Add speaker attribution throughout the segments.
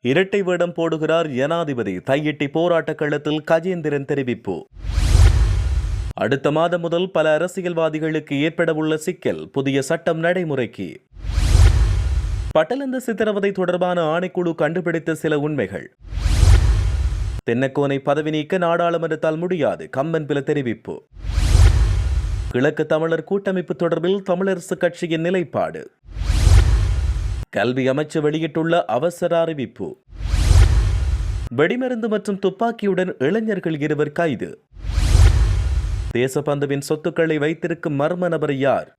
Speaker 1: இரட்டை வேடம் போடுகிறார் ஜனாதிபதி. தையிட்டி போராட்ட களத்தில் கஜேந்திரன் தெரிவிப்பு. அடுத்த மாதம் முதல் பல அரசியல்வாதிகளுக்கு ஏற்படவுள்ள சிக்கல், புதிய சட்டம் நடைமுறைக்கு. பட்டலந்த சித்திரவதை தொடர்பான ஆணைக்குழு கண்டுபிடித்த சில உண்மைகள். தென்னக்கோனை பதவி நீக்க நாடாளுமன்றத்தால் முடியாது, கம்பன்பில தெரிவிப்பு. கிழக்கு தமிழர் கூட்டமைப்பு தொடர்பில் தமிழரசு கட்சியின் நிலைப்பாடு. கல்வி அமைச்சு வெளியிட்டுள்ள அவசர அறிவிப்பு. வெடிமருந்து மற்றும் துப்பாக்கியுடன் இளைஞர்கள் 2 கைது. தேசபந்துவின் சொத்துக்களை வைத்திருக்கும் மர்ம நபர் யார்?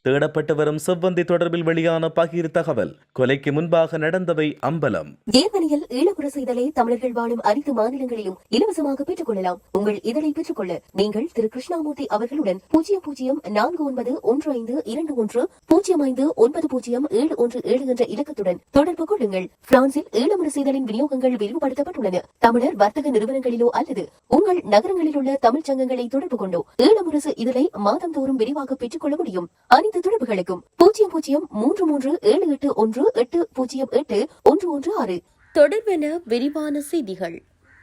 Speaker 1: தேடப்பட்டு வரும் செவ்வந்தி தொடர்பில் வெளியான பகிர் தகவல். கொலைக்கு முன்பாக நடந்தவை அம்பலம்.
Speaker 2: ஜேர்மனியில் ஈழப்புரசு இதழை தமிழர்கள் வாழும் அனைத்து மாநிலங்களிலும் இலவசமாக பெற்றுக் கொள்ளலாம். உங்கள் இதழை பெற்றுக் கொள்ள நீங்கள் திரு கிருஷ்ணாமூர்த்தி அவர்களுடன் 0049152105907071 என்ற இலக்கத்துடன் தொடர்பு கொள்ளுங்கள். பிரான்சில் ஈழமுரசு இதழின் விநியோகங்கள் விரிவுபடுத்தப்பட்டுள்ளன. தமிழர் வர்த்தக நிறுவனங்களிலோ அல்லது உங்கள் நகரங்களில் உள்ள தமிழ்ச் சங்கங்களை தொடர்பு கொண்டோ ஈழமுரசு இதழை மாதந்தோறும் விரிவாக பெற்றுக் கொள்ள முடியும். தொடர்புகளுக்கும் 003381808116 தொடர்பென விரிவான செய்திகள்.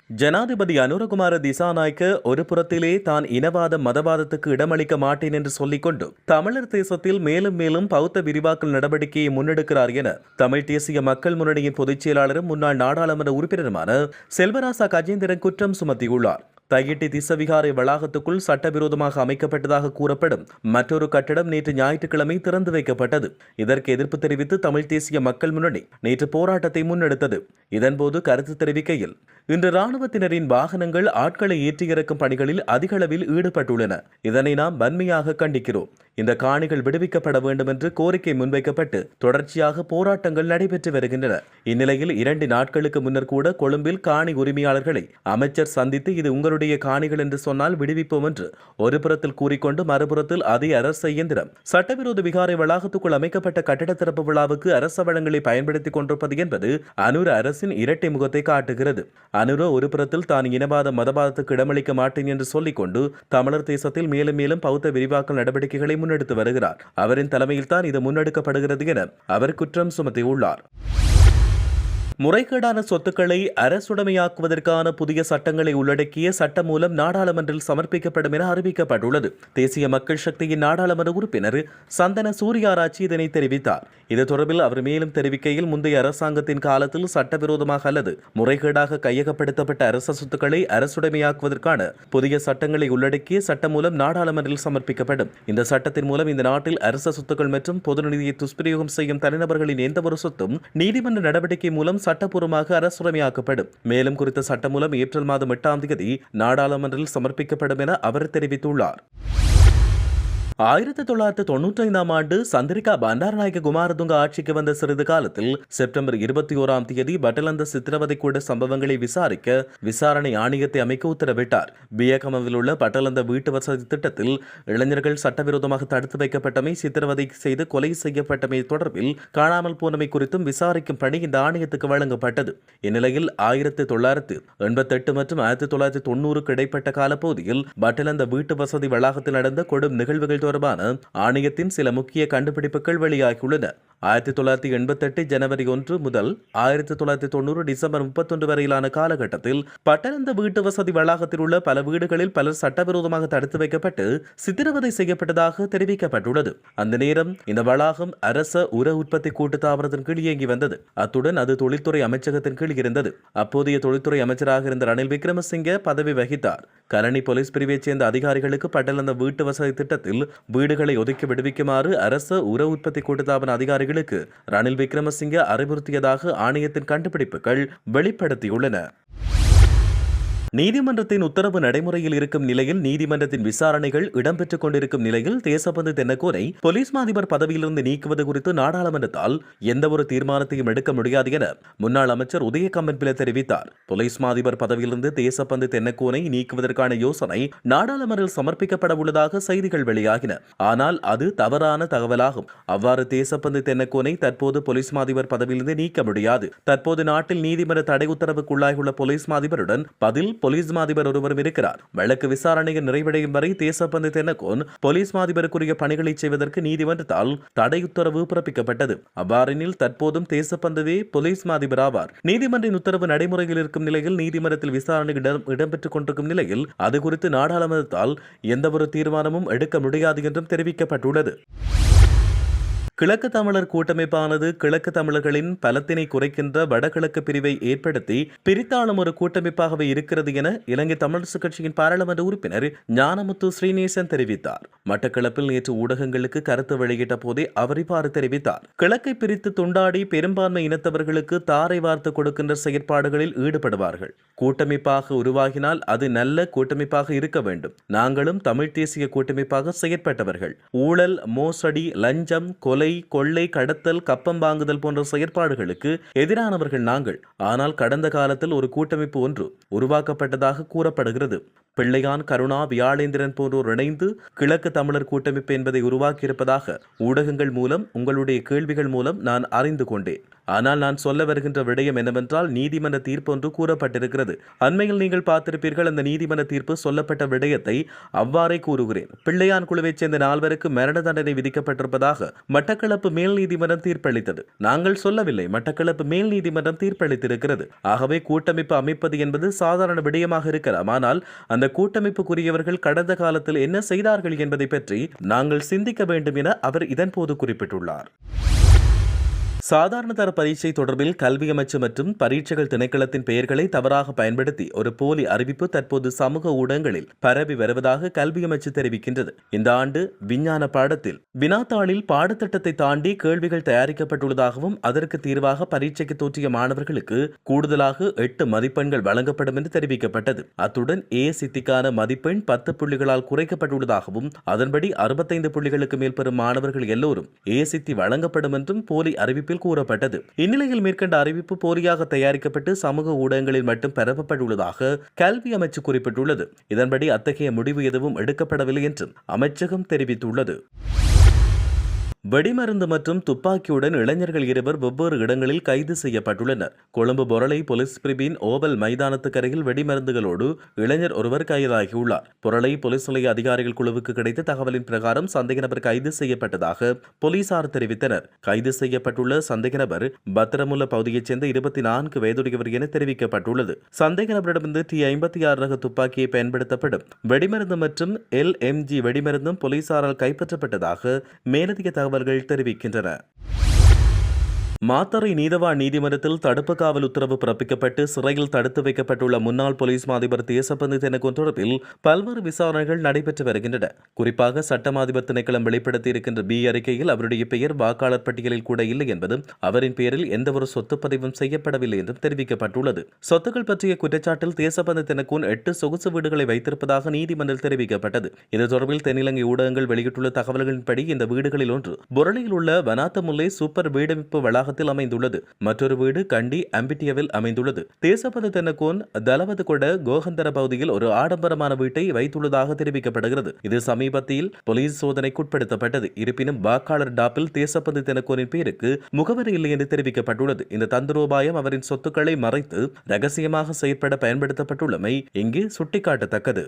Speaker 1: ஜனாதிபதி அனுரகுமார திசாநாயக்க ஒரு புறத்திலே தான் இனவாத மதவாதத்துக்கு இடமளிக்க மாட்டேன் என்று சொல்லிக்கொண்டு தமிழர் தேசத்தில் மேலும் மேலும் பௌத்த விரிவாக்கல் நடவடிக்கையை முன்னெடுக்கிறார் என தமிழ் தேசிய மக்கள் முன்னணியின் பொதுச் செயலாளரும் முன்னாள் நாடாளுமன்ற உறுப்பினருமான செல்வராசா கஜேந்திரன் குற்றம் சுமத்தியுள்ளார். தையிட்டி திசவிகாரை வளாகத்துக்குள் சட்டவிரோதமாக அமைக்கப்பட்டதாக கூறப்படும் மற்றொரு கட்டடம் நேற்று ஞாயிற்றுக்கிழமை திறந்து வைக்கப்பட்டது. இதற்கு எதிர்ப்பு தெரிவித்து தமிழ் தேசிய மக்கள் முன்னணி நேற்று போராட்டத்தை முன்னெடுத்தது. இதன்போது கருத்து தெரிவிக்கையில், இன்று ராணுவத்தினரின் வாகனங்கள் ஆட்களை ஏற்றி இறக்கும் பணிகளில் அதிக அளவில் ஈடுபட்டுள்ளன. இதனை நாம் வன்மையாக கண்டிக்கிறோம். இந்த காணிகள் விடுவிக்கப்பட வேண்டும் என்று கோரிக்கை முன்வைக்கப்பட்டு தொடர்ச்சியாக போராட்டங்கள் நடைபெற்று வருகின்றன. இந்நிலையில் 2 நாட்களுக்கு முன்னர் கூட கொழும்பில் காணி உரிமையாளர்களை அமைச்சர் சந்தித்து இது உங்களுடைய காணிகள் என்று சொன்னால் விடுவிப்போம் என்று ஒரு புறத்தில் கூறிக்கொண்டு மறுபுறத்தில் அதே அரச இயந்திரம் சட்டவிரோத விகாரை வளாகத்துக்குள் அமைக்கப்பட்ட கட்டட திறப்பு விழாவுக்கு அரச வளங்களை பயன்படுத்திக் கொண்டிருப்பது என்பது அனுர அரசின் இரட்டை முகத்தை காட்டுகிறது. அனுர ஒரு புறத்தில் தான் இனவாத மதவாதத்துக்கு இடமளிக்க மாட்டேன் என்று சொல்லிக்கொண்டு தமிழர் தேசத்தில் மேலும் மேலும் பௌத்த விரிவாக்கல் நடவடிக்கைகளை முன்னெடுத்து வருகிறார். அவரின் தலைமையில் தான் இது முன்னெடுக்கப்படுகிறது என அவர் குற்றம் சுமத்தியுள்ளார். முறைகேடான சொத்துக்களை அரசுடைமையாக்குவதற்கான புதிய சட்டங்களை உள்ளடக்கிய சட்டமூலம் நாடாளுமன்றில் சமர்ப்பிக்கப்படும் என அறிவிக்கப்பட்டுள்ளது. தேசிய மக்கள் சக்தியின் நாடாளுமன்ற உறுப்பினர் சந்தன சூர்யாராச்சி இதனை தெரிவித்தார். இது தொடர்பில் அவர் மேலும் தெரிவிக்கையில், முந்தைய அரசாங்கத்தின் காலத்தில் சட்டவிரோதமாக அல்லது முறைகேடாக கையகப்படுத்தப்பட்ட அரச சொத்துக்களை அரசுடைமையாக்குவதற்கான புதிய சட்டங்களை உள்ளடக்கிய சட்டமூலம் நாடாளுமன்றில் சமர்ப்பிக்கப்படும். இந்த சட்டத்தின் மூலம் இந்த நாட்டில் அரச சொத்துக்கள் மற்றும் பொது நிதியை துஷ்பிரயோகம் செய்யும் தனிநபர்களின் எந்தவொரு சொத்தும் நீதிமன்ற நடவடிக்கை மூலம் சட்டப்பூர்வமாக அரசுடைமையாக்கப்படும். மேலும் குறித்த சட்டமூலம் ஏப்ரல் மாதம் 8ஆம் தேதி நாடாளுமன்றில் சமர்ப்பிக்கப்படும் என அவர் தெரிவித்துள்ளார். 1995ஆம் ஆண்டு சந்திரிகா பண்டாரநாயக்க குமாரதுங்க ஆட்சிக்கு வந்த சிறிது காலத்தில் செப்டம்பர் 21ஆம் தேதி பட்டலந்த சித்திரவதை கூட சம்பவங்களை விசாரிக்க விசாரணை ஆணையத்தை அமைக்க உத்தரவிட்டார். பியகமவில் உள்ள பட்டலந்த வீட்டு வசதி திட்டத்தில் இளைஞர்கள் சட்டவிரோதமாக தடுத்து வைக்கப்பட்டமை, சித்திரவதை செய்து கொலை செய்யப்பட்டமை தொடர்பில் காணாமல் போனமை குறித்தும் விசாரிக்கும் பணி இந்த ஆணையத்துக்கு வழங்கப்பட்டது. இந்நிலையில் 1988 மற்றும் 1990க்கு இடைப்பட்ட காலப்பகுதியில் பட்டலந்த வீட்டு வசதி வளாகத்தில் நடந்த கொடும் நிகழ்வுகள் தொடர்பான ஆணையத்தின் சில முக்கிய கண்டுபிடிப்புகள் வெளியாகியுள்ளன. 1988 ஜனவரி 1 முதல் 1990 டிசம்பர் 31 வரையிலான காலகட்டத்தில் பட்டணந்த வீட்டு வசதி வளாகத்தில் உள்ள பல வீடுகளில் பலர் சட்டவிரோதமாக தடுத்து வைக்கப்பட்டு சித்திரவதை செய்யப்பட்டதாக தெரிவிக்கப்பட்டுள்ளது. அந்த நேரம் இந்த வளாகம் அரச உர உற்பத்தி கூட்டுத்தாபனத்தின் கீழ் இயங்கி வந்தது. அத்துடன் அது தொழில்துறை அமைச்சகத்தின் கீழ் இருந்தது. அப்போதைய தொழில்துறை அமைச்சராக இருந்த ரணில் விக்ரமசிங்கே பதவி வகித்தார். கரணி போலீஸ் பிரிவைச் சேர்ந்த அதிகாரிகளுக்கு பட்டலந்த வீட்டு வசதி திட்டத்தில் வீடுகளை ஒதுக்கி விடுவிக்குமாறு அரச உர உற்பத்தி கூட்டுத்தாபன அதிகாரிகளுக்கு ரணில் விக்ரமசிங்கே அறிவுறுத்தியதாக ஆணையத்தின் கண்டுபிடிப்புகள் வெளிப்படுத்தியுள்ளன. நீதிமன்றத்தின் உத்தரவு நடைமுறையில் இருக்கும் நிலையில் நீதிமன்றத்தின் விசாரணைகள் இடம்பெற்றுக் கொண்டிருக்கும் நிலையில் தேசபந்து தென்னக்கோனை போலீஸ் மாதிபர் பதவியிலிருந்து நீக்குவது குறித்து நாடாளுமன்றத்தால் எந்தவொரு தீர்மானத்தையும் எடுக்க முடியாது என முன்னாள் அமைச்சர் உதய கம்பன்பில தெரிவித்தார். போலீஸ் மாதிபர் பதவியிலிருந்து தேசபந்து தென்னக்கோனை நீக்குவதற்கான யோசனை நாடாளுமன்றில் சமர்ப்பிக்கப்பட உள்ளதாக செய்திகள் வெளியாகின. ஆனால் அது தவறான தகவலாகும். அவ்வாறு தேசபந்து தென்னக்கோனை தற்போது போலீஸ் மாதிபர் பதவியிலிருந்து நீக்க முடியாது. தற்போது நாட்டில் நீதிமன்ற தடை உத்தரவுக்குள்ளாகியுள்ள போலீஸ் மாதிபருடன் பதில் போலீஸ் மாதிபர் ஒருவரும் இருக்கிறார். வழக்கு விசாரணையை நிறைவடையும் வரை தேசப்பந்து தென்னகோன் போலீஸ் மாதிபருக்குரிய பணிகளை செய்வதற்கு நீதிமன்றத்தால் தடை உத்தரவு பிறப்பிக்கப்பட்டது. அவ்வாறெனில் தற்போதும் தேசப்பந்துவே போலீஸ் மாதிபர் ஆவார். நீதிமன்றின் உத்தரவு நடைமுறையில் இருக்கும் நிலையில் நீதிமன்றத்தில் விசாரணை இடம்பெற்றுக் கொண்டிருக்கும் நிலையில் அது குறித்து நாடாளுமன்றத்தால் எந்தவொரு தீர்மானமும் எடுக்க முடியாது என்றும் தெரிவிக்கப்பட்டுள்ளது. கிழக்கு தமிழர் கூட்டமைப்பானது கிழக்கு தமிழர்களின் பலத்தினை குறைக்கின்ற வடகிழக்கு பிரிவை ஏற்படுத்தி பிரித்தாளும் ஒரு கூட்டமைப்பாகவே இருக்கிறது என இலங்கை தமிழரசுக் கட்சியின் பாராளுமன்ற உறுப்பினர் ஞானமுத்து ஸ்ரீநேசன் தெரிவித்தார். மட்டக்களப்பில் நேற்று ஊடகங்களுக்கு கருத்து வெளியிட்ட போதே அவர் இவ்வாறு தெரிவித்தார். கிழக்கை பிரித்து துண்டாடி பெரும்பான்மை இனத்தவர்களுக்கு தாரை வார்த்து கொடுக்கின்ற செயற்பாடுகளில் ஈடுபடுவார்கள். கூட்டமைப்பாக உருவாகினால் அது நல்ல கூட்டமைப்பாக இருக்க வேண்டும். நாங்களும் தமிழ் தேசிய கூட்டமைப்பாக செயற்பட்டவர்கள். ஊழல், மோசடி, லஞ்சம், கொலை, கொள்ளை, கடத்தல், கப்பம் வாங்குதல் போன்ற செயற்பாடுகளுக்கு எதிரானவர்கள் நாங்கள். ஆனால் கடந்த காலத்தில் ஒரு கூட்டமைப்பு ஒன்று உருவாக்கப்பட்டதாக கூறப்படுகிறது. பிள்ளையான், கருணா, வியாழேந்திரன் போன்றோர் இணைந்து கிழக்கு தமிழர் கூட்டமைப்பு என்பதை உருவாக்கியிருப்பதாக ஊடகங்கள் மூலம், உங்களுடைய கேள்விகள் மூலம் நான் அறிந்து கொண்டேன். ஆனால் நான் சொல்ல வருகின்ற விடயம் என்னவென்றால், நீதிமன்ற தீர்ப்பு ஒன்று கூறப்பட்டிருக்கிறது. அண்மையில் நீங்கள் பார்த்திருப்பீர்கள். அந்த நீதிமன்ற தீர்ப்பு சொல்லப்பட்ட விடயத்தை அவ்வாறே கூறுகிறேன். பிள்ளையான் குழுவைச் சேர்ந்த 4 பேருக்கு மரண தண்டனை விதிக்கப்பட்டிருப்பதாக மட்டக்களப்பு மேல் நீதிமன்றம் தீர்ப்பளித்தது. நாங்கள் சொல்லவில்லை, மட்டக்களப்பு மேல் நீதிமன்றம் தீர்ப்பளித்திருக்கிறது. ஆகவே கூட்டமைப்பு அமைப்பது என்பது சாதாரண விடயமாக இருக்கலாம். ஆனால் அந்த கூட்டமைப்புக்குரியவர்கள் கடந்த காலத்தில் என்ன செய்தார்கள் என்பதை பற்றி நாங்கள் சிந்திக்க வேண்டும் என அவர் இதன்போது குறிப்பிட்டுள்ளார். சாதாரண தர பரீட்சை தொடர்பில் கல்வி அமைச்சு மற்றும் பரீட்சைகள் திணைக்களத்தின் பெயர்களை தவறாக பயன்படுத்தி ஒரு போலி அறிவிப்பு தற்போது சமூக ஊடகங்களில் பரவி வருவதாக கல்வி அமைச்சு தெரிவிக்கின்றது. இந்த ஆண்டு விஞ்ஞான பாடத்தில் வினாத்தாளில் பாடத்திட்டத்தை தாண்டி கேள்விகள் தயாரிக்கப்பட்டுள்ளதாகவும் அதற்கு தீர்வாக பரீட்சைக்கு தோற்றிய மாணவர்களுக்கு கூடுதலாக 8 மதிப்பெண்கள் வழங்கப்படும் என்று தெரிவிக்கப்பட்டது. அத்துடன் சித்திக்கான மதிப்பெண் 10 புள்ளிகளால் குறைக்கப்பட்டுள்ளதாகவும் அதன்படி 65 புள்ளிகளுக்கு மேல் பெறும் மாணவர்கள் எல்லோரும் சித்தி வழங்கப்படும் என்றும் போலி அறிவிப்பு கூறப்பட்டது. இந்நிலையில் மேற்கண்ட அறிவிப்பு போலியாக தயாரிக்கப்பட்டு சமூக ஊடகங்களில் மட்டும் பரப்பப்பட்டுள்ளதாக கல்வி அமைச்சு குறிப்பிட்டுள்ளது. இதன்படி அத்தகைய முடிவு எதுவும் எடுக்கப்படவில்லை என்றும் அமைச்சகம் தெரிவித்துள்ளது. வெடிமருந்து மற்றும் துப்பாக்கியுடன் இளைஞர்கள் 2 வெவ்வேறு இடங்களில் கைது செய்யப்பட்டுள்ளனர். கொழும்பு பொரளை போலீஸ் பிரிவின் ஓவல் மைதானத்துக்கு அருகில் வெடிமருந்துகளோடு இளைஞர் ஒருவர் கைதாகியுள்ளார். பொரளை போலீஸ் நிலைய அதிகாரிகள் குழுவுக்கு கிடைத்த தகவலின் பிரகாரம் சந்தேக நபர் கைது செய்யப்பட்டதாக போலீசார் தெரிவித்தனர். கைது செய்யப்பட்டுள்ள சந்தேக நபர் பத்திரமுல்ல பகுதியைச் சேர்ந்த 24 வயதுடையவர் என தெரிவிக்கப்பட்டுள்ளது. சந்தேக நபரிடமிருந்து T56 ரக துப்பாக்கியை பயன்படுத்தப்படும் வெடிமருந்து மற்றும் LMG வெடிமருந்தும் போலீசாரால் கைப்பற்றப்பட்டதாக மேலதிக தகவல்கள் தெரிவிக்கின்றன. மாத்தறை நீதவான் நீதிமன்றத்தில் தடுப்பு காவல் உத்தரவு பிறப்பிக்கப்பட்டு சிறையில் தடுத்து வைக்கப்பட்டுள்ள முன்னாள் போலீஸ் மாதிபர் தேசப்பந்து தென்னகோன் தொடர்பில் பல்வேறு விசாரணைகள் நடைபெற்று வருகின்றன. குறிப்பாக சட்ட அதிபர் திணைக்களம் வெளிப்படுத்தியிருக்கின்ற B அறிக்கையில் அவருடைய பெயர் வாக்காளர் பட்டியலில் கூட இல்லை என்பதும் அவரின் பெயரில் எந்தவொரு சொத்து பதிவும் செய்யப்படவில்லை என்றும் தெரிவிக்கப்பட்டுள்ளது. சொத்துக்கள் பற்றிய குற்றச்சாட்டில் தேசப்பந்து தென்னகோன் 8 சொகுசு வீடுகளை வைத்திருப்பதாக நீதிமன்றில் தெரிவிக்கப்பட்டது. இது தொடர்பில் தென்னிலங்கை ஊடகங்கள் வெளியிட்டுள்ள தகவல்களின்படி இந்த வீடுகளில் ஒன்று பொரளையில் உள்ள வனாத்தமுல்லை சூப்பர் வீடமைப்பு வளாக அமைந்துள்ளது. மற்றொரு வீடு கண்டி அம்பிட்டியவில் அமைந்துள்ளது. தேசப்பந்து தென்னகோன் தலவது கொட கோகந்தர பகுதியில் ஒரு ஆடம்பரமான வீட்டை வைத்துள்ளதாக தெரிவிக்கப்படுகிறது. இது சமீபத்தில் போலீஸ் சோதனைக்குட்படுத்தப்பட்டது. இருப்பினும் வாக்காளர் டாப்பில் தேசப்பந்து தென்னகோனின் பேருக்கு முகவரி இல்லை என்று தெரிவிக்கப்பட்டுள்ளது. இந்த தந்திரோபாயம் அவரின் சொத்துக்களை மறைத்து ரகசியமாக செயற்பட பயன்படுத்தப்பட்டுள்ளமை இங்கு சுட்டிக்காட்டத்தக்கது.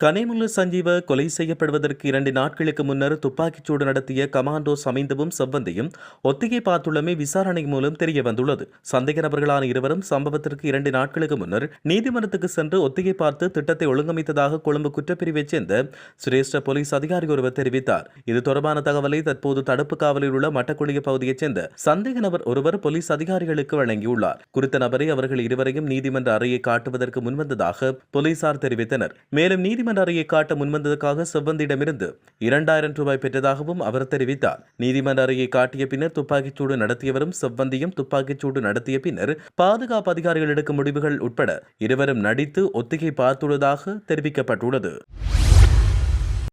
Speaker 1: கனேமுல்ல சஞ்சீவ கொலை செய்யப்படுவதற்கு 2 நாட்களுக்கு முன்னர் துப்பாக்கிச்சூடு நடத்திய கமாண்டோ சமிந்தவும் செவ்வந்தியும் ஒத்திகை பார்த்துள்ளமை விசாரணை மூலம் தெரிய வந்துள்ளது. சந்தேக நபர்களான இருவரும் சம்பவத்திற்கு 2 நாட்களுக்கு முன்னர் நீதிமன்றத்துக்கு சென்று ஒத்திகை பார்த்து திட்டத்தை ஒழுங்கமைத்ததாக கொழும்பு குற்றப்பிரிவைச் சேர்ந்த சிரேஷ்ட போலீஸ் அதிகாரி ஒருவர் தெரிவித்தார். இது தொடர்பான தகவலை தற்போது தடுப்பு காவலில் உள்ள மட்டக்குழிய பகுதியைச் சேர்ந்த சந்தேக நபர் ஒருவர் போலீஸ் அதிகாரிகளுக்கு வழங்கியுள்ளார். குறித்த நபரை அவர்கள் இருவரையும் நீதிமன்ற அறையை காட்டுவதற்கு முன்வந்ததாக போலீசார் தெரிவித்தனர். மேலும் நீதிமன்ற அறையை காட்ட முன்வந்ததற்காக செவ்வந்தியிடமிருந்து 2000 ரூபாய் பெற்றதாகவும் அவர் தெரிவித்தார். நீதிமன்ற அறையை காட்டிய பின்னர் துப்பாக்கிச்சூடு நடத்தியவரும் செவ்வந்தியும் துப்பாக்கிச்சூடு நடத்திய பின்னர் பாதுகாப்பு அதிகாரிகள் எடுக்கும் முடிவுகள் உட்பட இருவரும் நடித்து ஒத்திகை பார்த்துள்ளதாக தெரிவிக்கப்பட்டுள்ளது.